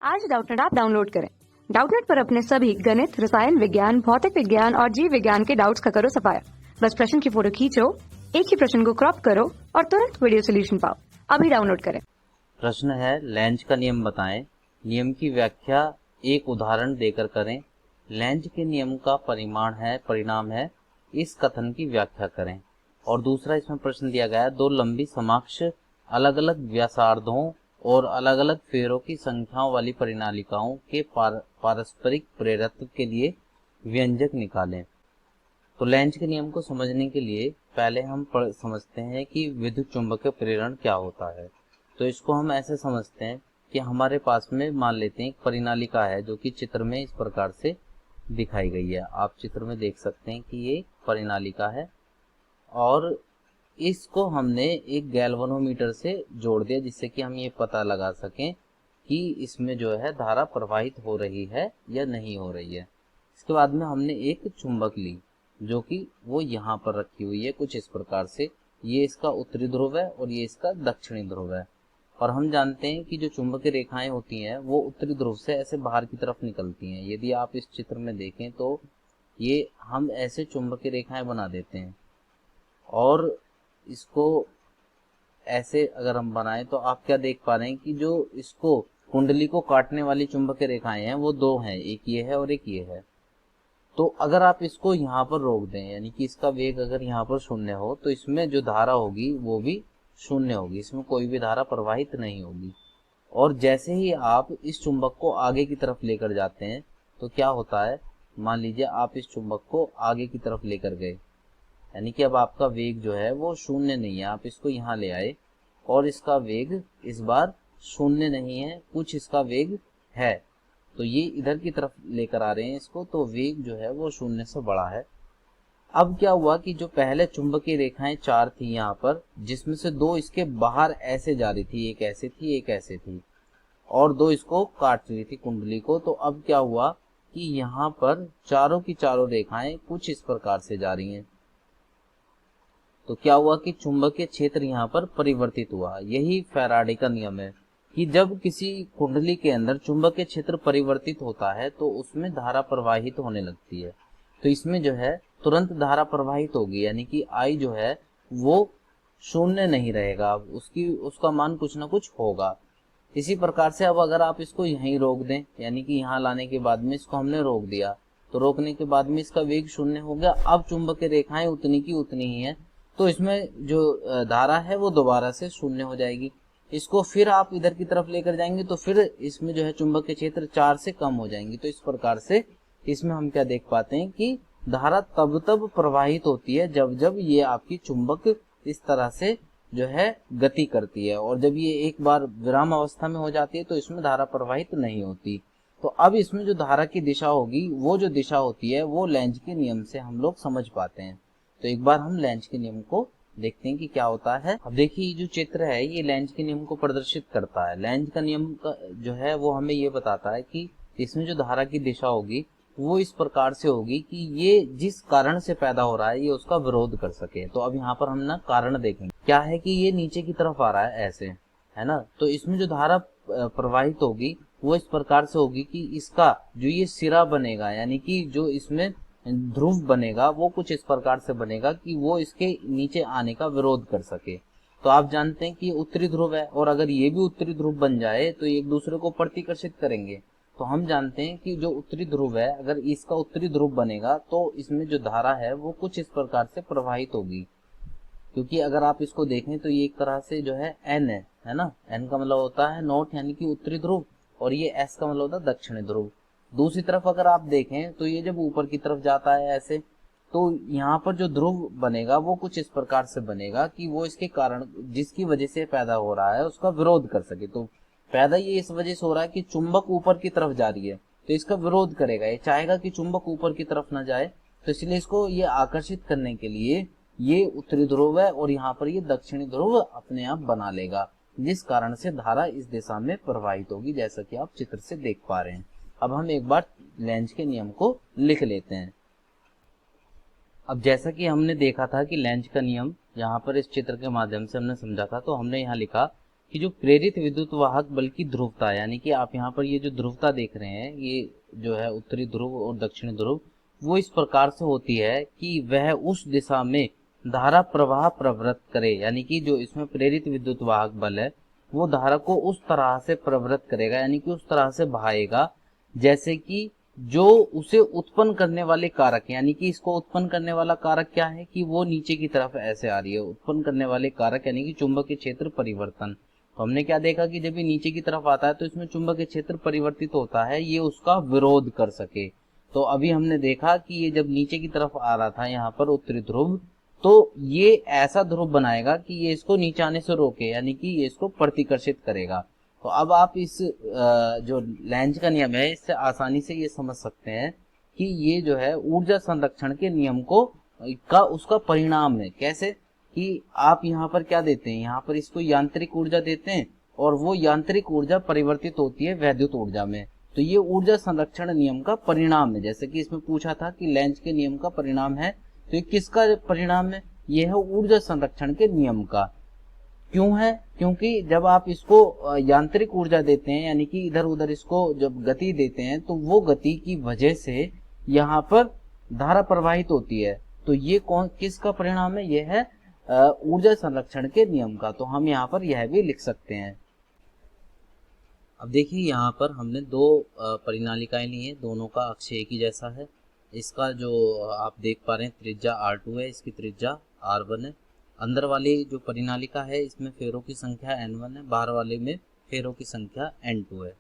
आज Doubtnut app download करें। Doubtnut पर अपने सभी गणित, रसायन विज्ञान, भौतिक विज्ञान और जीव विज्ञान के डाउट्स का करो सफाया। बस प्रश्न की फोटो खींचो, एक ही प्रश्न को क्रॉप करो और तुरंत वीडियो सोल्यूशन पाओ। अभी डाउनलोड करें। प्रश्न है, लेंज का नियम बताएं। नियम की व्याख्या एक उदाहरण देकर करें। लेंज के नियम का परिणाम है इस कथन की व्याख्या करें। और दूसरा इसमें प्रश्न दिया गया है, दो लंबी समकक्ष अलग अलग व्यासार्धों और अलग अलग फेरों की संख्याओं वाली परिनालिकाओं के पारस्परिक प्रेरत्व के लिए व्यंजक निकालें। तो लेंज के नियम को समझने के लिए पहले हम समझते हैं कि विद्युत चुंबकीय प्रेरण क्या होता है। तो इसको हम ऐसे समझते हैं कि हमारे पास में मान लेते हैं एक परिनालिका है जो कि चित्र में इस प्रकार से दिखाई गई है। आप चित्र में देख सकते हैं कि ये परिनालिका है और इसको हमने एक गैल्वेनोमीटर से जोड़ दिया जिससे कि हम ये पता लगा सकें कि इसमें जो है धारा प्रवाहित हो रही है या नहीं हो रही है। इसके बाद में हमने एक चुंबक ली जो कि वो यहाँ पर रखी हुई है कुछ इस प्रकार से। ये इसका उत्तरी ध्रुव है और ये इसका दक्षिणी ध्रुव है। और हम जानते हैं कि जो चुंबकीय रेखाएं होती हैं वो उत्तरी ध्रुव से ऐसे बाहर की तरफ निकलती हैं। यदि आप इस चित्र में देखें तो ये हम ऐसे चुंबकीय रेखाएं बना देते हैं और इसको ऐसे अगर हम बनाएं तो आप क्या देख पा रहे हैं कि जो इसको कुंडली को काटने वाली चुंबकीय रेखाएं हैं वो दो हैं, एक ये है और एक ये है। तो अगर आप इसको यहाँ पर रोक दें, यानी कि इसका वेग अगर यहाँ पर शून्य हो तो इसमें जो धारा होगी वो भी शून्य होगी, इसमें कोई भी धारा प्रवाहित नहीं होगी। और जैसे ही आप इस चुंबक को आगे की तरफ लेकर जाते हैं तो क्या होता है, मान लीजिए आप इस चुंबक को आगे की तरफ लेकर गए, यानी कि अब आपका वेग जो है वो शून्य नहीं है। आप इसको यहाँ ले आए और इसका वेग इस बार शून्य नहीं है, कुछ इसका वेग है, तो ये इधर की तरफ लेकर आ रहे हैं इसको, तो वेग जो है वो शून्य से बड़ा है। अब क्या हुआ कि जो पहले चुंबकीय रेखाएं चार थी यहाँ पर, जिसमें से दो इसके बाहर ऐसे जा रही थी, एक ऐसे थी एक ऐसे थी, और दो इसको काट रही थी कुंडली को। तो अब क्या हुआ कि यहाँ पर चारों की चारों रेखाएं कुछ इस प्रकार से जा रही हैं। तो क्या हुआ कि चुंबकीय क्षेत्र यहाँ पर परिवर्तित हुआ। यही फैराडे का नियम है कि जब किसी कुंडली के अंदर चुंबकीय क्षेत्र परिवर्तित होता है तो उसमें धारा प्रवाहित होने लगती है। तो इसमें जो है तुरंत धारा प्रवाहित होगी, यानी कि I जो है वो शून्य नहीं रहेगा, उसका मान कुछ ना कुछ होगा। इसी प्रकार से अब अगर आप इसको यहीं रोक दें, यानी कि यहाँ लाने के बाद में इसको हमने रोक दिया, तो रोकने के बाद में इसका वेग शून्य हो गया। अब चुंबकीय रेखाएं उतनी की उतनी ही है, तो इसमें जो धारा है वो दोबारा से शून्य हो जाएगी। इसको फिर आप इधर की तरफ लेकर जाएंगे तो फिर इसमें जो है चुंबकीय क्षेत्र 4 से कम हो जाएंगी। तो इस प्रकार से इसमें हम क्या देख पाते हैं कि धारा तब प्रवाहित होती है जब जब ये आपकी चुंबक इस तरह से जो है गति करती है, और जब ये एक बार विराम अवस्था में हो जाती है तो इसमें धारा प्रवाहित नहीं होती। तो अब इसमें जो धारा की दिशा होगी वो जो दिशा होती है वो लेंज के नियम से हम लोग समझ पाते हैं। तो एक बार हम लेंज के नियम को देखते हैं कि क्या होता है। अब देखिए ये जो चित्र है ये लेंज के नियम को प्रदर्शित करता है। लेंज का नियम का जो है वो हमें ये बताता है कि इसमें जो धारा की दिशा होगी वो इस प्रकार से होगी कि ये जिस कारण से पैदा हो रहा है ये उसका विरोध कर सके। तो अब यहाँ पर हम ना कारण देखेंगे। क्या है कि ये नीचे की तरफ आ रहा है ऐसे, है ना, तो इसमें जो धारा प्रवाहित होगी वो इस प्रकार से होगी कि इसका जो ये सिरा बनेगा, यानी कि जो इसमें ध्रुव बनेगा वो कुछ इस प्रकार से बनेगा कि वो इसके नीचे आने का विरोध कर सके। तो आप जानते हैं कि उत्तरी ध्रुव है और अगर ये भी उत्तरी ध्रुव बन जाए तो एक दूसरे को प्रतिकर्षित करेंगे। तो हम जानते हैं कि जो उत्तरी ध्रुव है अगर इसका उत्तरी ध्रुव बनेगा तो इसमें जो धारा है वो कुछ इस प्रकार से प्रवाहित होगी। क्योंकि अगर आप इसको देखें तो ये एक तरह से जो है N है ना, N का मतलब होता है नॉर्थ यानी कि उत्तरी ध्रुव, और ये S का मतलब होता है दक्षिणी ध्रुव। दूसरी तरफ अगर आप देखें तो ये जब ऊपर की तरफ जाता है ऐसे, तो यहाँ पर जो ध्रुव बनेगा वो कुछ इस प्रकार से बनेगा कि वो इसके कारण जिसकी वजह से पैदा हो रहा है उसका विरोध कर सके। तो पैदा ये इस वजह से हो रहा है कि चुंबक ऊपर की तरफ जा रही है तो इसका विरोध करेगा, ये चाहेगा कि चुंबक ऊपर की तरफ ना जाए, तो इसलिए इसको ये आकर्षित करने के लिए ये उत्तरी ध्रुव है और यहाँ पर ये दक्षिणी ध्रुव अपने आप बना लेगा, जिस कारण से धारा इस दिशा में प्रवाहित होगी, जैसा कि आप चित्र से देख पा रहे हैं। अब हम एक बार लेंज के नियम को लिख लेते हैं। अब जैसा कि हमने देखा था कि लेंज का नियम यहाँ पर इस चित्र के माध्यम से हमने समझा था, तो हमने यहाँ लिखा कि जो प्रेरित विद्युत वाहक बल की ध्रुवता, यानी कि आप यहाँ पर ये जो ध्रुवता देख रहे हैं, ये जो है उत्तरी ध्रुव और दक्षिणी ध्रुव, वो इस प्रकार से होती है कि वह उस दिशा में धारा प्रवाह प्रवृत्त करे, यानी कि जो इसमें प्रेरित विद्युत वाहक बल है वो धारा को उस तरह से प्रवृत्त करेगा, यानी कि उस तरह से बहाएगा जैसे कि जो उसे उत्पन्न करने वाले कारक, यानी कि इसको उत्पन्न करने वाला कारक क्या है कि वो नीचे की तरफ ऐसे आ रही है। उत्पन्न करने वाले कारक यानी कि चुंबकीय क्षेत्र परिवर्तन। तो हमने क्या देखा कि जब ये नीचे की तरफ आता है तो इसमें चुंबकीय क्षेत्र परिवर्तित होता है, ये उसका विरोध कर सके। तो अभी हमने देखा कि ये जब नीचे की तरफ आ रहा था यहाँ पर उत्तरी ध्रुव, तो ये ऐसा ध्रुव बनाएगा कि ये इसको नीचे आने से रोके, यानी कि ये इसको प्रतिकर्षित करेगा। तो अब आप इस जो लेंज का नियम है इससे आसानी से ये समझ सकते हैं कि ये जो है ऊर्जा संरक्षण के नियम को का उसका परिणाम है। कैसे कि आप यहाँ पर क्या देते हैं, यहाँ पर इसको यांत्रिक ऊर्जा देते हैं और वो यांत्रिक ऊर्जा परिवर्तित होती है वैद्युत ऊर्जा में। तो ये ऊर्जा संरक्षण नियम का परिणाम है। जैसे कि इसमें पूछा था कि लेंज के नियम का परिणाम है, तो ये किसका परिणाम है? ये है ऊर्जा संरक्षण के नियम का। क्यों है? क्योंकि जब आप इसको यांत्रिक ऊर्जा देते हैं, यानी कि इधर उधर इसको जब गति देते हैं, तो वो गति की वजह से यहाँ पर धारा प्रवाहित होती है। तो ये किसका परिणाम है? ये है ऊर्जा संरक्षण के नियम का। तो हम यहाँ पर यह भी लिख सकते हैं। अब देखिए यहाँ पर हमने दो परिनालिकाएं ली हैं, दोनों का अक्ष एक ही जैसा है। इसका जो आप देख पा रहे हैं त्रिज्या R2 है, इसकी त्रिज्या R1 है। अंदर वाली जो परिनालिका है इसमें फेरों की संख्या N1 है, बाहर वाले में फेरों की संख्या N2 है।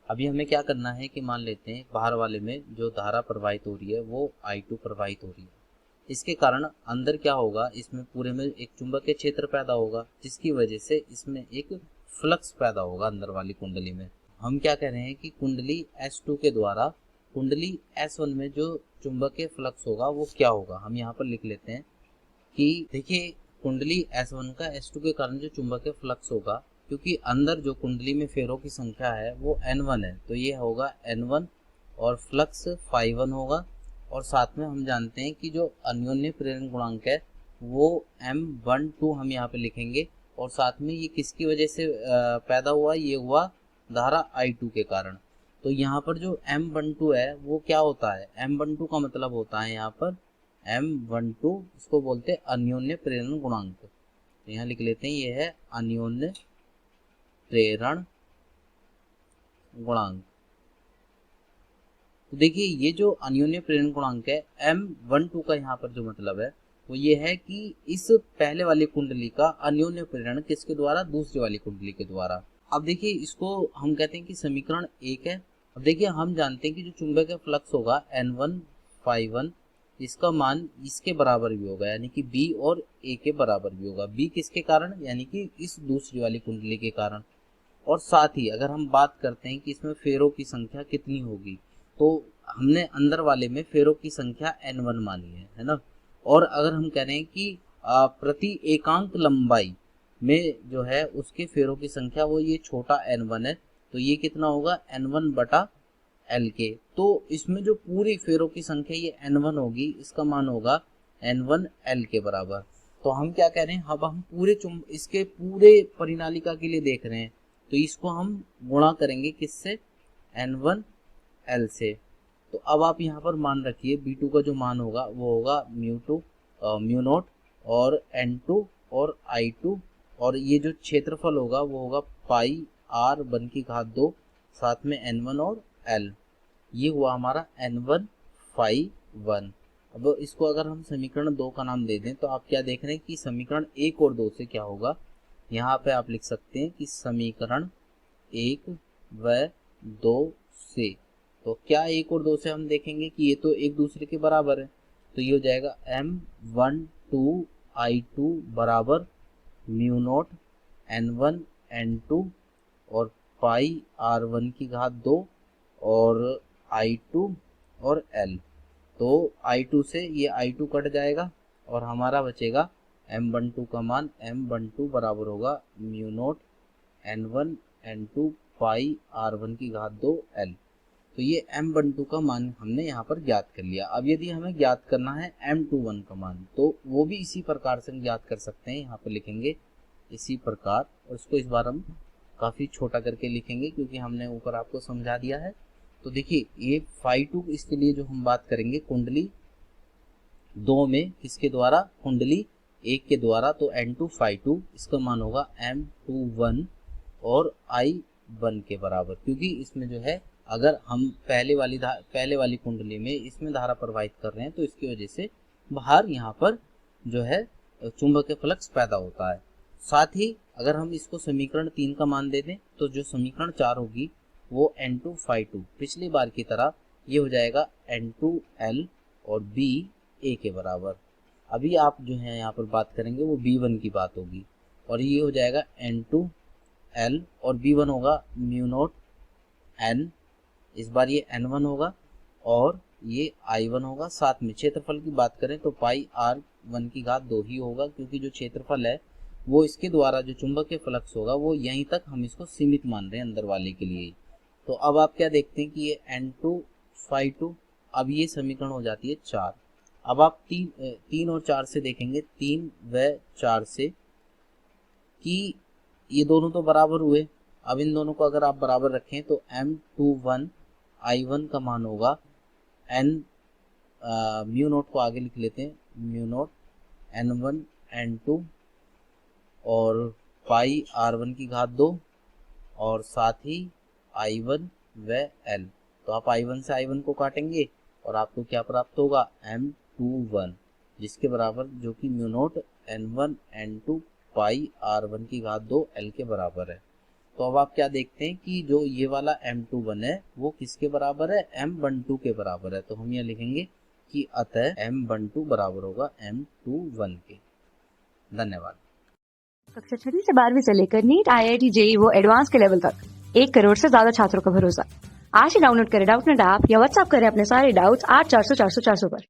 अभी हमें क्या करना है कि मान लेते हैं बाहर वाले में जो धारा प्रवाहित हो रही है वो I2 प्रवाहित हो रही है। इसके कारण अंदर क्या होगा, इसमें पूरे में एक चुंबकीय क्षेत्र पैदा होगा, जिसकी वजह से इसमें एक फ्लक्स पैदा होगा अंदर वाली कुंडली में। हम क्या कह रहे हैं कि कुंडली S2 के द्वारा कुंडली S1 में जो चुंबकीय फ्लक्स होगा वो क्या होगा। हम यहाँ पर लिख लेते हैं कि देखिए कुंडली S1 का S2 के कारण जो चुंबकीय फ्लक्स होगा, क्योंकि अंदर जो कुंडली में फेरों की संख्या है वो N1 है, तो ये होगा N1 और फ्लक्स φ1 होगा। और साथ में हम जानते हैं कि जो अन्योन्य प्रेरण गुणांक है वो M12 हम यहाँ पे लिखेंगे। और साथ में ये किसकी वजह से पैदा हुआ, ये हुआ धारा I2 के कारण। तो यहाँ पर जो M12 है वो क्या होता है, M12 का मतलब होता है यहाँ पर M12, इसको बोलते हैं अन्योन्य प्रेरण गुणांक। तो यहाँ लिख लेते हैं ये है अन्योन्य प्रेरण गुणांक। तो देखिए ये जो अन्योन्य प्रेरण गुणांक है M12 का यहाँ पर जो मतलब है वो ये है कि इस पहले वाली कुंडली का अन्योन्य प्रेरण किसके द्वारा, दूसरी वाली कुंडली के द्वारा। अब देखिए इसको हम कहते हैं कि समीकरण 1 है। अब देखिए हम जानते हैं कि जो चुंबकीय फ्लक्स होगा N1 φ1, इसका मान इसके बराबर भी होगा, यानी कि B और A के बराबर भी होगा। B किसके कारण, यानी कि इस दूसरी वाली कुंडली के कारण। और साथ ही अगर हम बात करते हैं कि इसमें फेरों की संख्या कितनी होगी, तो हमने अंदर वाले में फेरों की संख्या N1 मानी है ना। और अगर हम कह रहे हैं कि प्रति एकांक लंबाई में जो है उसके फेरों की संख्या वो ये छोटा N1 है, तो ये कितना होगा N1 बटा L के। तो इसमें जो पूरी फेरों की संख्या ये N1 होगी, इसका मान होगा N1 L के बराबर। तो हम क्या कह रहे हैं, अब हम पूरे इसके पूरे परिनालिका के लिए देख रहे हैं, तो इसको हम गुणा करेंगे किससे, N1 L से। तो अब आप यहाँ पर मान रखिए B2 का जो मान होगा वो होगा म्यू नोट और N2 और I2, और ये जो क्षेत्रफल होगा वो होगा पाई R1 की घात 2, साथ में N1 और L। ये हुआ हमारा N1 φ1। अब इसको अगर हम समीकरण 2 का नाम दे दें तो आप क्या देख रहे हैं कि समीकरण 1 और 2 से क्या होगा। यहाँ पे आप लिख सकते हैं कि समीकरण 1 व 2 से, तो क्या 1 और 2 से हम देखेंगे कि ये तो एक दूसरे के बराबर है, तो ये हो जाएगा M12 I2 बराबर म्यू नोट N1 N2 और पाई R1 की घात 2 और I2 और L। तो I2 से ये I2 कट जाएगा और हमारा बचेगा M12 का मान, M12 बराबर होगा म्यू नोट N1 N2 पाई R1 की घात 2 L। तो ये M12 का मान हमने यहाँ पर ज्ञात कर लिया। अब यदि हमें ज्ञात करना है M21 का मान, तो वो भी इसी प्रकार से हम ज्ञात कर सकते हैं। यहाँ पर लिखेंगे इसी प्रकार, और इसको इस बार हम काफ़ी छोटा करके लिखेंगे क्योंकि हमने ऊपर आपको समझा दिया है। तो देखिए ये phi2 इसके लिए जो हम बात करेंगे कुंडली 2 में किसके द्वारा, कुंडली 1 के द्वारा, तो N2 phi2 इसका मान होगा M21 और I1 के बराबर, क्योंकि इसमें जो है अगर हम पहले वाली कुंडली में इसमें धारा प्रवाहित कर रहे हैं तो इसकी वजह से बाहर यहाँ पर जो है चुंबकीय फ्लक्स पैदा होता है। साथ ही अगर हम इसको समीकरण 3 का मान दे दें तो जो समीकरण 4 होगी वो N2 phi2 पिछली बार की तरह ये हो जाएगा N2L और B A के बराबर। अभी आप जो है यहाँ पर बात करेंगे वो B1 की बात होगी, और ये हो जाएगा N2L और B1 होगा म्यू नोट N, इस बार ये N1 होगा और ये I1 होगा। साथ में क्षेत्रफल की बात करें तो पाई R1 की घात 2 ही होगा, क्योंकि जो क्षेत्रफल है वो इसके द्वारा जो चुंबकीय फ्लक्स होगा वो यहीं तक हम इसको सीमित मान रहे हैं अंदर वाले के लिए। तो अब आप क्या देखते हैं कि ये N2 phi2, अब ये समीकरण हो जाती है 4। अब आप 3 और 4 से देखेंगे, 3 व 4 से कि ये दोनों तो बराबर हुए। अब इन दोनों को अगर आप बराबर रखें तो M21 I1 का मान होगा N म्यू नोट को आगे लिख लेते हैं, म्यू नोट N1 N2 और पाई R1 की घात 2 और साथ ही I1 व L। तो आप I1 से I1 को काटेंगे और आपको क्या प्राप्त होगा, M21, जिसके बराबर जो कि म्यू नोट N1 N2 पाई R1 की घात 2 L के बराबर है। तो अब आप क्या देखते हैं कि जो ये वाला M21 है वो किसके बराबर है, M12 के बराबर है। तो हम यह लिखेंगे कि अतः M12 बराबर होगा M21 के। धन्यवाद। कक्षा 6 से 12वीं से लेकर नीट, IIT, JEE वो एडवांस के लेवल तक 1 करोड़ से ज्यादा छात्रों का भरोसा। आज ही डाउनलोड करें डाउटनेट ऐप या व्हाट्सएप करें अपने सारे डाउट्स 8400 400 400 पर।